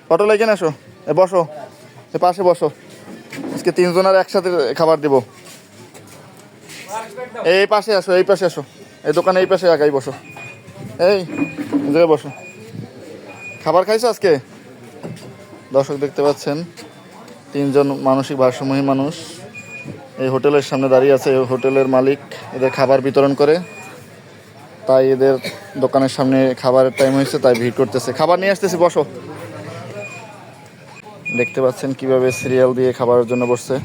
পটল এখানে আসো, বসো, এ পাশে বসো। আজকে 3 জনের একসাথে খাবার দিব। এই পাশে আসো, এই পাশে আসো, এই দোকানে এই পাশে একাই বসো। এই জায়গায় বসো। খাবার খাইছো আজকে? দর্শক দেখতে পাচ্ছেন 3 জন মানসিক ভারসাম্যহীন মানুষ এই হোটেলের সামনে দাঁড়িয়ে আছে। এই হোটেলের মালিক এদের খাবার বিতরণ করে, তাই এদের দোকানের সামনে খাবারের টাইম হয়েছে, তাই ভিড় করতেছে। খাবার নিয়ে আসতেছি, বসো। দেখতে পাচ্ছেন কিভাবে সিরিয়াল দিয়ে খাবারের জন্য বসছে।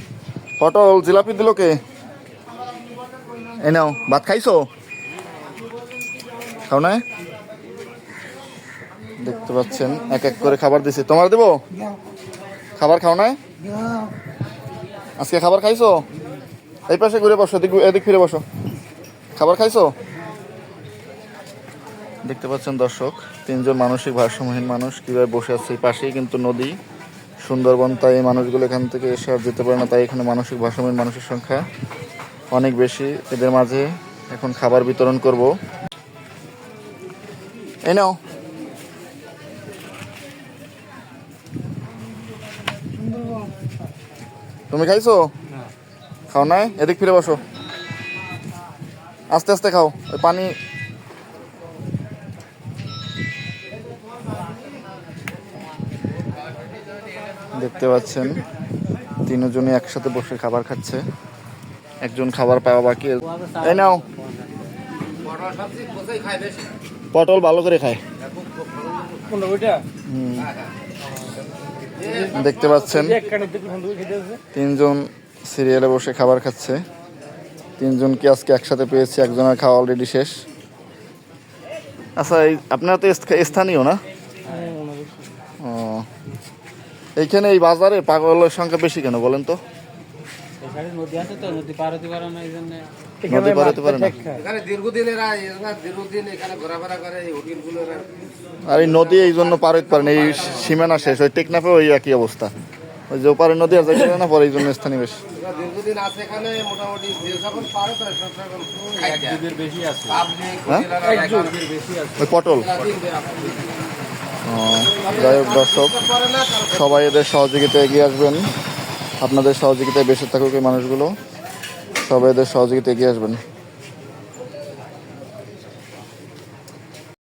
পটল জিলাপি দিল কে? এই নাও, ভাত খাইছো? খাও না? দেখতে পাচ্ছেন এক এক করে খাবার দিছি। তোমার দেবো খাবার? খাও না আজকে? খাবার খাইছো? এই পাশে ঘুরে বসো, এদিক ফিরে বসো। খাবার খাইছো? দেখতে পাচ্ছেন দর্শক 3 জন মানসিক ভারসাম্যহীন মানুষ কীভাবে বসে আছে। এই পাশেই কিন্তু নদী, সুন্দরবন, তাই এই মানুষগুলো এখান থেকে এসে আর যেতে পারে না, তাই এখানে মানসিক ভারসাম্যহীন মানুষের সংখ্যা অনেক বেশি। এদের মাঝে এখন খাবার বিতরণ করব। এই নাও। তুমি খাইছো? খাও নাই? এদিক ফিরে বসো, আস্তে আস্তে খাও। ওই পানি দেখতে পাচ্ছেন 3 জনই একসাথে বসে খাবার খাচ্ছে। একজন খাবার পাওয়া বাকি। এই নাও। পটল ভালো করে খায়। দেখতে পাচ্ছেন 3 জন সিরিয়ালে বসে খাবার খাচ্ছে। 3 জনকে আজকে একসাথে পেয়েছি, একজনের খাওয়া অলরেডি শেষ। আচ্ছা, আপনারা তো স্থানীয় না? ও, এইখানে এই বাজারে পাগলের সংখ্যা বেশি কেন বলেন তো? নদী আছে তো, নদী পার হতে পারে না, এই জন্য নদী পার হতে পারে না। আর এই নদী এই জন্য পার হতে পারে না, এই সীমানা শেষ। ওই টেকনাফে ওই একই অবস্থা, ওই যে ওপারে নদী আর যাইতে না, পরে এই জন্য স্থানীয় বেশি। দীর্ঘদিন আছে এখানে, মোটামুটি ওই পটল। যাই হোক দর্শক, সবাই এদের সহযোগিতায় এগিয়ে আসবেন। আপনাদের সহযোগিতায় বেঁচে থাকুক এই মানুষগুলো, সবাই এদের সহযোগিতায় এগিয়ে আসবেন।